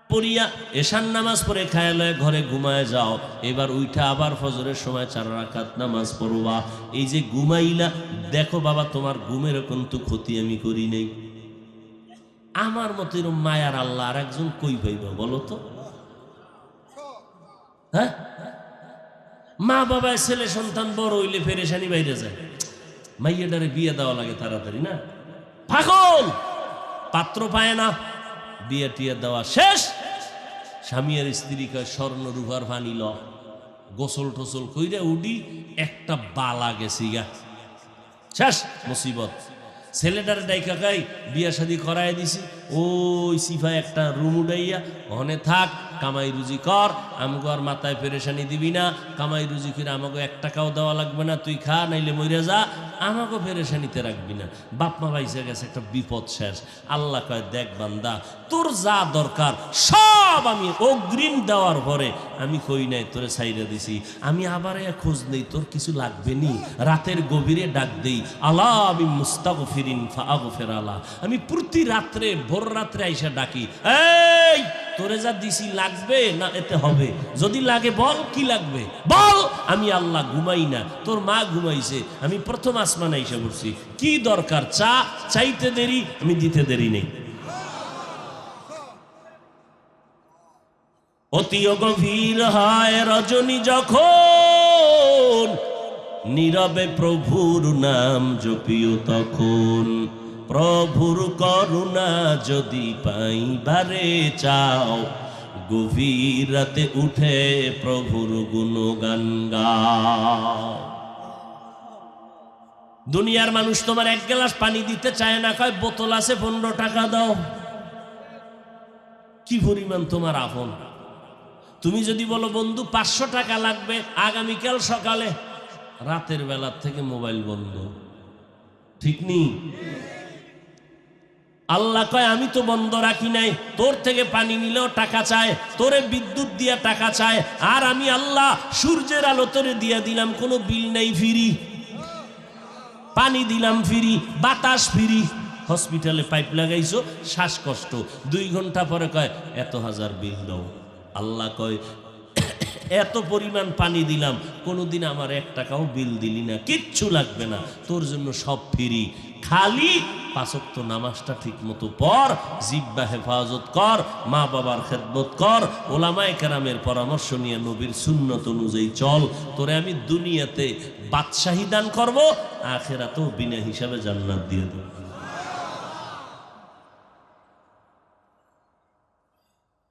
পড়িয়া এশার নামাজ পড়ে খায়ালে ঘরে ঘুমায় যাও। এবার উঠা আবার ফজরের সময় 4 রাকাত নামাজ পড়বা। এই যে ঘুমাইলা, দেখো বাবা তোমার ঘুমের কিন্তু ক্ষতি আমি করি নেই। আমার মতো এরকম মায়ার আল্লাহ আর একজন কই পাইবা বলো তো? হ্যাঁ, মা বাবায় ছেলে সন্তান বড় হইলে পেরেশানি বাইরে যায়, মাইয়াটারে বিয়ে দেওয়া লাগে তাড়াতাড়ি না, পাগল, পাত্র পায় না, বিয়ে টিয়ে দেওয়া শেষ। স্বামী আর স্ত্রী কয় স্বর্ণ রূপার ভানি ল, গোসল টোসল কইরে উডি, একটা বালা গেছি গা, শেষ মুসিবত। ছেলেটার ডাইকা কাই বিয়া শাদি করাই দিছি, ওই সিফায় একটা রুম উডাইয়া ওখানে থাক, কামাই রুজি কর, আমাকে আর মাথায় পেরেশানি দিবি না, কামাই রুজি করে আমাকে 1 টাকাও দেওয়া লাগবে না, তুই খা নাইলে মইরা যা, আমাকে পেরেশানিতে রাখবি না। বাপমা বাইসে গেছে, একটা বিপদ শেষ। আল্লাহ কয় দেখ বান্দা, তোর যা দরকার সব আমি অগ্রিম দেওয়ার পরে আমি কই নাই তোরে ছাইরা দিছি, আমি আবার খোঁজ নেই তোর কিছু লাগবে নি, রাতের গভীরে ডাক দেই, আল্লাহ আমি মুস্তাগফিরিন ফাগফির আলা, আমি প্রতি রাত্রে ভোর রাত্রে আইসা ডাকি, এই তোরে যা দিছি লাগবে না এতে হবে, যদি লাগে বল কি লাগবে বল। আমি আল্লাহ ঘুমাই না, তোর মা ঘুমাইছে, আমি প্রথম আসমানে আইসা পড়ছি, কি দরকার চা, চাইতে দেরি, আমি দিতে দেরি নেই। অতি গভীর হয় রজনী যখন, নীরবে প্রভুর নাম জপিও তখন, প্রভুর করুণা যদি পাইবারে চাও, গভীর রাতে উঠে প্রভুর গুণগান গাও। দুনিয়ার মানুষ তোমার 1 গ্লাস পানি দিতে চায় না, কয় বোতল আছে 15 টাকা দাও। কি পরিমাণ তোমার আপন। তুমি যদি বলো বন্ধু 500 টাকা লাগবে আগামীকাল সকালে, রাতের বেলার থেকে মোবাইল বন্ধ, ঠিক নেই? আল্লাহ কয় আমি তো বন্ধ রাখি নাই, তোর থেকে পানি নিলেও টাকা চায়, তোরে বিদ্যুৎ দিয়া টাকা চায়, আর আমি আল্লাহ সূর্যের আলো তোরে দিয়া দিলাম, কোনো বিল নাই, ফ্রি। পানি দিলাম ফ্রি, বাতাস ফ্রি। হসপিটালে পাইপ লাগাইছো, শ্বাসকষ্ট, 2 ঘন্টা পরে কয় এত হাজার বিল দাও। আল্লাহ কয় এত পরিমাণ পানি দিলাম, কোনোদিন আমার 1 টাকাও বিল দিলি না, কিচ্ছু লাগবে না, তোর জন্য সব ফ্রি। খালি 5 ওয়াক্ত নামাজটা ঠিক মতো পড়, জিহ্বা হেফাজত কর, মা বাবার খেদমত কর, ওলামায়ে কেরামের পরামর্শ নিয়ে নবীর সুন্নত অনুযায়ী চল, তোরে আমি দুনিয়াতে বাদশাহী দান করব, আখিরাতেও বিনা হিসাবে জান্নাত দিয়ে দেব।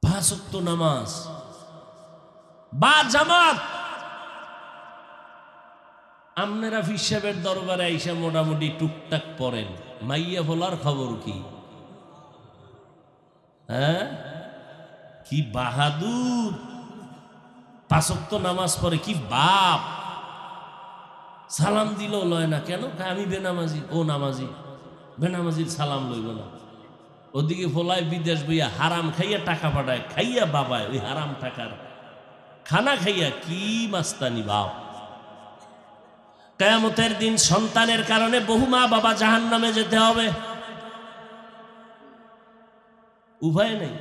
5 ওয়াক্ত নামাজ বা জামাত। আপনারা হিসাবের দরবারে আইসা মোটামুটি টুকটাক পড়েন, মাইয়া ভোলার খবর কি? হ্যাঁ, কি বাহাদুর! 5 ওয়াক্ত নামাজ পড়ে, কি বাপ! সালাম দিলেও লয় না, কেন? আমি বেনামাজি। ও নামাজি, বেনামাজির সালাম লইব না। ওদিকে ভোলায় বিদেশ বইয়া হারাম খাইয়া টাকা পাঠায়, খাইয়া বাবায় ওই হারাম টাকার খানা খাইয়া, কি মাস্তানি বাপ! কিয়ামতের দিন সন্তানের কারণে বহু মা বাবা জাহান্নামে যেতে হবে, উভয় নেই।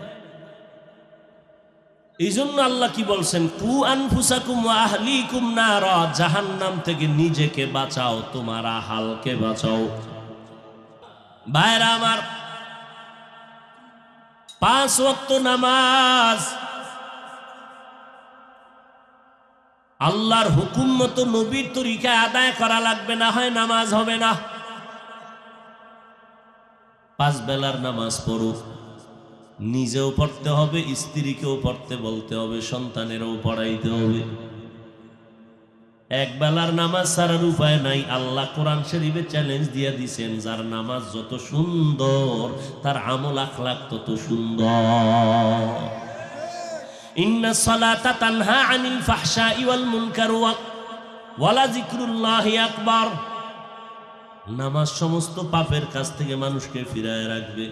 এই জন্য আল্লাহ কি বলছেন? কু আনফুসাকুম ওয়া আহলিকুম নারা, জাহান্নাম থেকে নিজেকে বাঁচাও, তোমার আহালকে বাঁচাও। ভাইরা আমার, 5 ওয়াক্ত নামাজ আল্লাহর হুকুম মতো নবীর তরিকায় আদায় করা লাগবে, না হয় নামাজ হবে না। 5 বেলার নামাজ পড়ো, নিজেও পড়তে হবে, স্ত্রীকেও পড়তে বলতে হবে, সন্তানেরও পড়াইতে হবে। 1 বেলার নামাজ ছাড়ার উপায় নাই। আল্লাহ কোরআন শরীফে চ্যালেঞ্জ দিয়ে দিয়েছেন, যার নামাজ যত সুন্দর তার আমল আখলাক তত সুন্দর। ইন্না সালাতা তানহা আনিল ফাহশাই ওয়াল মুনকার ওয়ালা যিকরুল্লাহি আকবার। নামাজ সমস্ত পাপের কাছ থেকে মানুষকে ফিরায় রাখবে।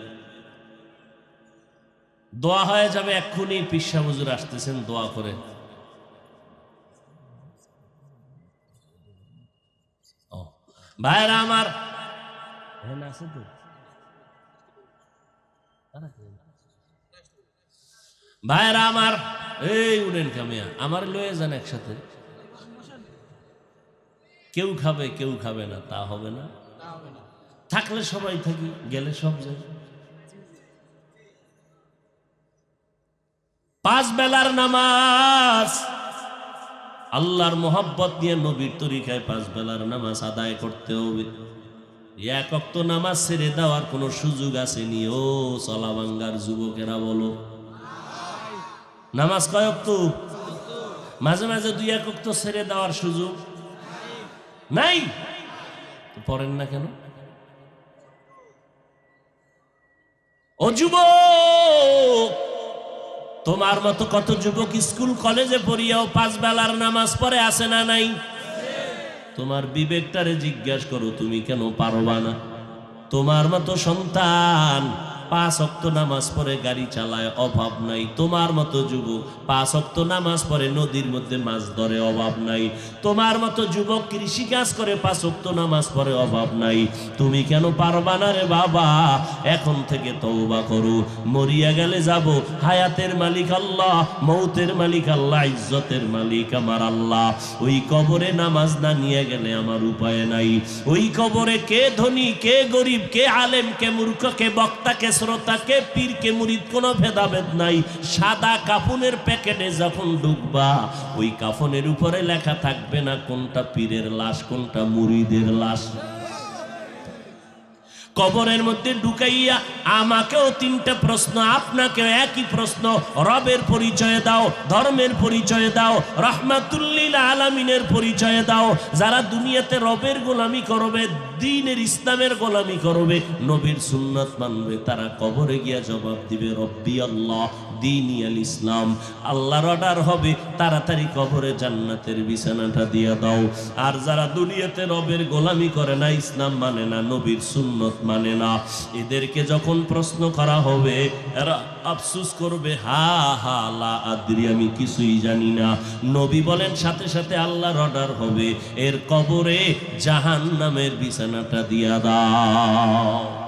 দোয়া হয়ে যাবে এক্ষুনি। পীর সাহেব হুজুর আসতেছেন, দোয়া করে। ভাইরা আমার, আছে তো ভাইরা আমার, এই উড়েন কামিয়া, আমার লয়ে যান একসাথে। কেউ খাবে কেউ খাবে না, তা হবে না। থাকলে সবাই থাকি, গেলে সব যাই। 5 বেলার নামাজ আল্লাহর মোহাব্বত নিয়ে নবীর তরিকায় 5 বেলার নামাজ আদায় করতে হবে। 1 ওয়াক্ত নামাজ ছেড়ে দেওয়ার কোনো সুযোগ আসেনি। ও চলাবাঙ্গার যুবকেরা বলো, নামাজ কয় ওয়াক্ত? মাঝে মাঝে 2-1 ওয়াক্ত ছেড়ে দেওয়ার সুযোগ নাই, পড়েন না কেন? ও যুবক, তোমার মতো কত যুবক স্কুল কলেজে পড়িয়াও 5 বেলার নামাজ পড়ে, আছে না নাই? তোমার বিবেকটারে জিজ্ঞাসা করো, তুমি কেন পারবা না? তোমার মতো সন্তান 5 ওয়াক্ত নামাজ পড়ে গাড়ি চালায়, অভাব নাই। তোমার মতো যুবক 5 ওয়াক্ত নামাজ পড়ে নদীর মধ্যে মাছ ধরে, অভাব নাই। তোমার মতো যুবক কৃষি কাজ করে, 5 ওয়াক্ত নামাজ পড়ে, অভাব নাই। তুমি কেন পারবা না রে বাবা? এখন থেকে তওবা করো। মরিয়া গেলে যাব, হায়াতের মালিক আল্লাহ, মৌতের মালিক আল্লাহ, ইজ্জতের মালিক আমার আল্লাহ। ওই কবরে নামাজ না নিয়ে গেলে আমার উপায় নাই। ওই কবরে কে ধনী, কে গরিব, কে আলেম, কে মূর্খ, কে বক্তা, কে শ্রোতা, কে পীর, কে মুরিদ, কোনো ভেদাভেদ নাই। সাদা কাফনের প্যাকেটে যখন ঢুকবা, ওই কাফনের উপরে লেখা থাকবে না কোনটা পীরের লাশ, কোনটা মুরিদের লাশ। কবরের মধ্যে ঢুকাইয়া আমাকেও 3টা প্রশ্ন, আপনাকেও একই প্রশ্ন। রবের পরিচয় দাও, ধর্মের পরিচয় দাও, রাহমাতুল্লিল আলামিনের পরিচয় দাও। যারা দুনিয়াতে রবের গোলামি করবে, দ্বীনের ইসলামের গোলামি করবে, নবীর সুন্নাত মানবে, তারা কবরে গিয়া জবাব দিবে রব্বি আল্লাহ দীনি আল ইসলাম। আল্লাহর অর্ডার হবে, তাড়াতাড়ি কবরে জান্নাতের বিছানাটা দিয়ে দাও। আর যারা দুনিয়াতে রবের গোলামি করে না, ইসলাম মানে না, নবীর সুন্নত মানে না। এদেরকে যখন প্রশ্ন করা হবে এরা আফসোস করবে, হা হা লা আদ্রি, আমি কিছুই জানি না। নবী বলেন সাথে সাথে আল্লাহর অর্ডার হবে, এর কবরে জাহান্নামের বিছানাটা দিয়া দাও।